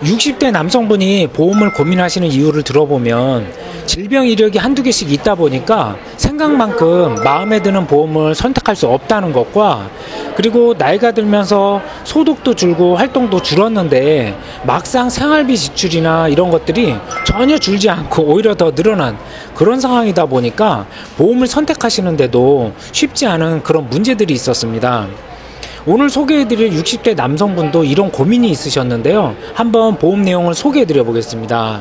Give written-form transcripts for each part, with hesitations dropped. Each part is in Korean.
60대 남성분이 보험을 고민하시는 이유를 들어보면 질병 이력이 한두 개씩 있다 보니까 생각만큼 마음에 드는 보험을 선택할 수 없다는 것과, 그리고 나이가 들면서 소득도 줄고 활동도 줄었는데 막상 생활비 지출이나 이런 것들이 전혀 줄지 않고 오히려 더 늘어난 그런 상황이다 보니까 보험을 선택하시는데도 쉽지 않은 그런 문제들이 있었습니다. 오늘 소개해드릴 60대 남성분도 이런 고민이 있으셨는데요. 한번 보험 내용을 소개해드려 보겠습니다.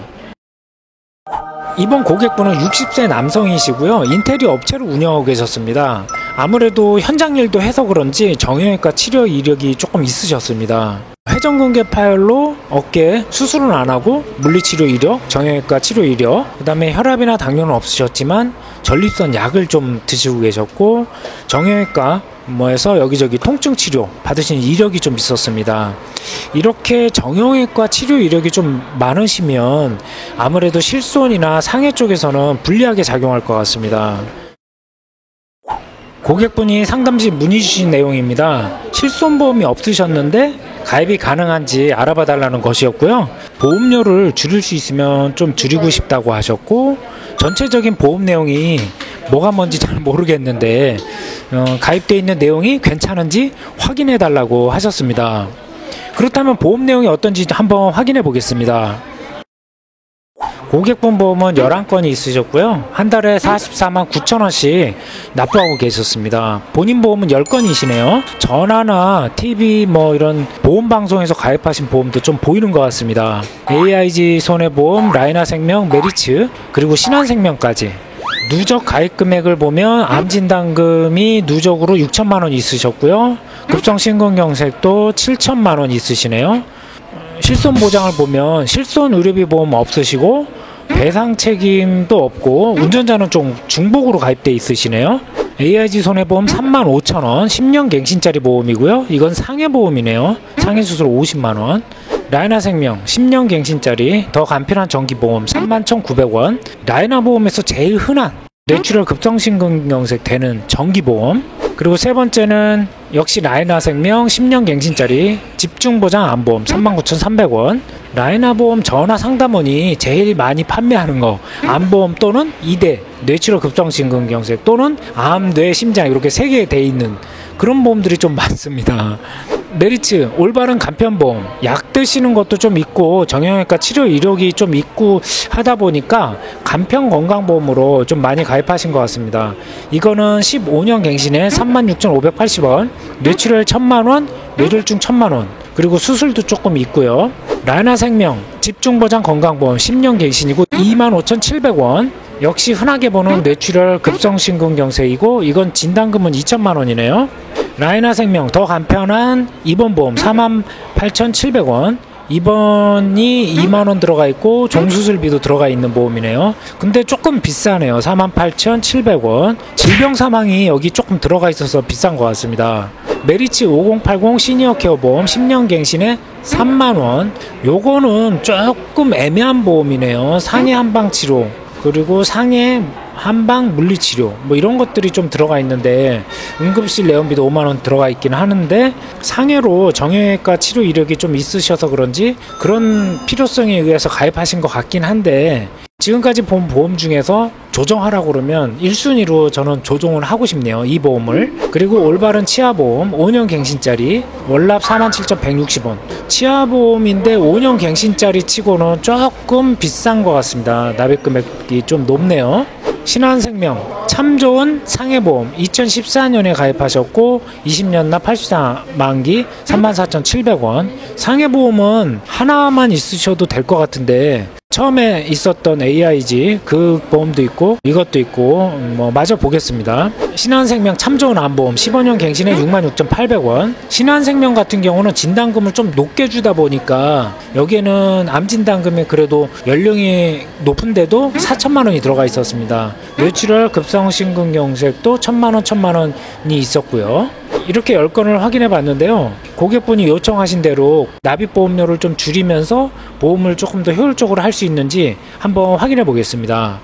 이번 고객분은 60세 남성이시고요. 인테리어 업체를 운영하고 계셨습니다. 아무래도 현장 일도 해서 그런지 정형외과 치료 이력이 조금 있으셨습니다. 회전근개 파열로 어깨 수술은 안 하고 물리치료 이력, 정형외과 치료 이력, 그 다음에 혈압이나 당뇨는 없으셨지만 전립선 약을 좀 드시고 계셨고, 정형외과 해서 여기저기 통증 치료 받으신 이력이 좀 있었습니다. 이렇게 정형외과 치료 이력이 좀 많으시면 아무래도 실손이나 상해 쪽에서는 불리하게 작용할 것 같습니다. 고객분이 상담 시 문의 주신 내용입니다. 실손보험이 없으셨는데 가입이 가능한지 알아봐 달라는 것이었고요. 보험료를 줄일 수 있으면 좀 줄이고 싶다고 하셨고, 전체적인 보험 내용이 뭐가 뭔지 잘 모르겠는데 가입되어 있는 내용이 괜찮은지 확인해 달라고 하셨습니다. 그렇다면 보험 내용이 어떤지 한번 확인해 보겠습니다. 고객분 보험은 11건이 있으셨고요. 한 달에 44만 9천원씩 납부하고 계셨습니다. 본인 보험은 10건이시네요. 전화나 TV 이런 보험방송에서 가입하신 보험도 좀 보이는 것 같습니다. AIG 손해보험, 라이나생명, 메리츠, 그리고 신한생명까지. 누적 가입 금액을 보면 암진단금이 누적으로 6천만원 있으셨고요. 급성심근경색도 7천만원 있으시네요. 실손보장을 보면 실손의료비 보험 없으시고 배상 책임도 없고 운전자는 좀 중복으로 가입돼 있으시네요. AIG 손해보험 35,000원 10년 갱신짜리 보험이고요. 이건 상해보험이네요. 상해수술 50만원. 라이나생명 10년 갱신짜리 더 간편한 정기보험 31,900원. 라이나보험에서 제일 흔한 뇌출혈 급성심근경색 되는 정기보험. 그리고 세 번째는 역시 라이나생명 10년 갱신짜리 집중보장 암보험 39,300원. 라이나보험 전화 상담원이 제일 많이 판매하는 거, 암보험 또는 2대 뇌출혈 급성심근경색 또는 암, 뇌, 심장 이렇게 3개 돼 있는 그런 보험들이 좀 많습니다. 메리츠 올바른 간편보험, 약 드시는 것도 좀 있고 정형외과 치료 이력이 좀 있고 하다 보니까 간편건강보험으로 좀 많이 가입하신 것 같습니다. 이거는 15년 갱신에 36,580원, 뇌출혈 1,000만원, 뇌졸중 1,000만원, 그리고 수술도 조금 있고요. 라이나생명 집중보장 건강보험 10년 갱신이고 25,700원. 역시 흔하게 보는 뇌출혈 급성심근경색이고 이건 진단금은 2천만원이네요. 라이나생명 더 간편한 입원보험 48,700원. 입원이 2만원 들어가 있고 종수술비도 들어가 있는 보험이네요. 근데 조금 비싸네요. 48,700원. 질병사망이 여기 조금 들어가 있어서 비싼 것 같습니다. 메리츠 5080 시니어케어 보험 10년 갱신에 3만원. 요거는 조금 애매한 보험이네요. 상해 한방치료 그리고 상해 한방 물리치료 이런 것들이 좀 들어가 있는데 응급실 내원비도 5만원 들어가 있긴 하는데 상해로 정형외과 치료 이력이 좀 있으셔서 그런지 그런 필요성에 의해서 가입하신 것 같긴 한데, 지금까지 본 보험 중에서 조정하라고 그러면 1순위로 저는 조정을 하고 싶네요, 이 보험을. 그리고 올바른 치아보험 5년 갱신짜리 월납 47,160원. 치아보험인데 5년 갱신짜리 치고는 조금 비싼 것 같습니다. 납입금액이 좀 높네요. 신한생명 참 좋은 상해보험 2014년에 가입하셨고 20년 납 84만기 34,700원. 상해보험은 하나만 있으셔도 될 것 같은데 처음에 있었던 AIG 그 보험도 있고 이것도 있고 마저 보겠습니다. 신한생명 참 좋은 암보험 15년 갱신에 66,800원. 신한생명 같은 경우는 진단금을 좀 높게 주다 보니까 여기에는 암진단금이 그래도 연령이 높은데도 4천만원이 들어가 있었습니다. 뇌출혈 급성심근경색도 1,000만원이 있었고요. 이렇게 10건을 확인해 봤는데요. 고객분이 요청하신 대로 납입보험료를 좀 줄이면서 보험을 조금 더 효율적으로 할 수 있는지 한번 확인해 보겠습니다.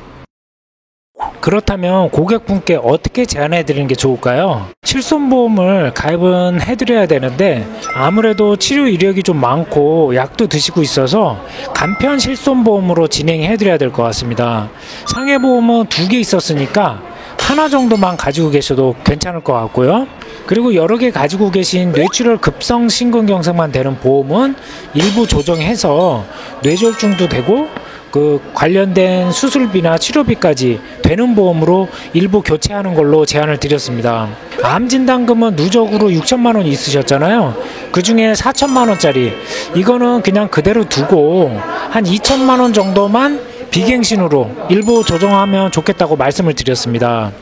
그렇다면 고객분께 어떻게 제안해 드리는 게 좋을까요? 실손보험을 가입은 해드려야 되는데 아무래도 치료 이력이 좀 많고 약도 드시고 있어서 간편 실손보험으로 진행해 드려야 될 것 같습니다. 상해보험은 2개 있었으니까 하나 정도만 가지고 계셔도 괜찮을 것 같고요. 그리고 여러 개 가지고 계신 뇌출혈 급성 심근경색만 되는 보험은 일부 조정해서 뇌졸중도 되고 그 관련된 수술비나 치료비까지 되는 보험으로 일부 교체하는 걸로 제안을 드렸습니다. 암진단금은 누적으로 6천만 원 있으셨잖아요. 그 중에 4천만 원짜리 이거는 그냥 그대로 두고 한 2천만 원 정도만 비갱신으로 일부 조정하면 좋겠다고 말씀을 드렸습니다.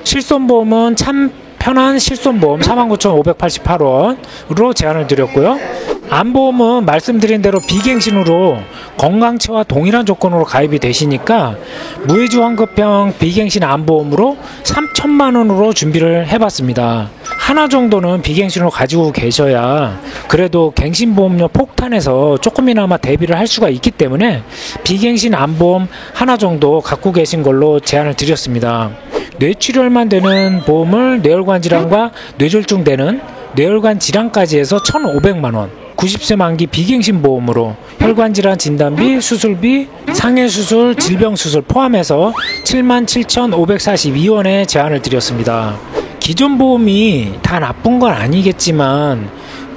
실손보험은 참 편한 실손보험 49,588원으로 제안을 드렸고요. 암보험은 말씀드린 대로 비갱신으로 건강치와 동일한 조건으로 가입이 되시니까 무해지 환급형 비갱신 암보험으로 3천만 원으로 준비를 해봤습니다. 하나 정도는 비갱신으로 가지고 계셔야 그래도 갱신보험료 폭탄에서 조금이나마 대비를 할 수가 있기 때문에 비갱신 암보험 하나 정도 갖고 계신 걸로 제안을 드렸습니다. 뇌출혈만 되는 보험을 뇌혈관 질환과 뇌졸중 되는 뇌혈관 질환까지 해서 1,500만 원 90세 만기 비갱신 보험으로 혈관 질환 진단비, 수술비, 상해수술, 질병수술 포함해서 77,542원에 제안을 드렸습니다. 기존 보험이 다 나쁜 건 아니겠지만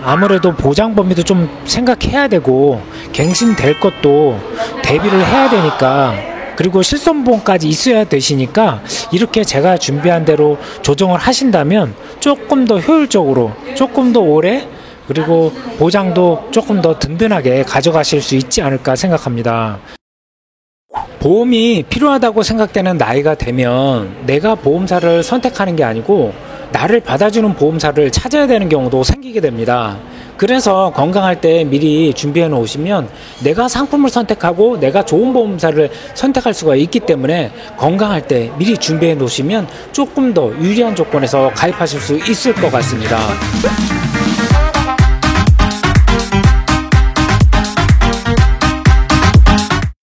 아무래도 보장 범위도 좀 생각해야 되고 갱신될 것도 대비를 해야 되니까 그리고 실손보험까지 있어야 되시니까 이렇게 제가 준비한 대로 조정을 하신다면 조금 더 효율적으로 조금 더 오래 그리고 보장도 조금 더 든든하게 가져가실 수 있지 않을까 생각합니다. 보험이 필요하다고 생각되는 나이가 되면 내가 보험사를 선택하는 게 아니고 나를 받아주는 보험사를 찾아야 되는 경우도 생기게 됩니다. 그래서 건강할 때 미리 준비해 놓으시면 내가 상품을 선택하고 내가 좋은 보험사를 선택할 수가 있기 때문에 건강할 때 미리 준비해 놓으시면 조금 더 유리한 조건에서 가입하실 수 있을 것 같습니다.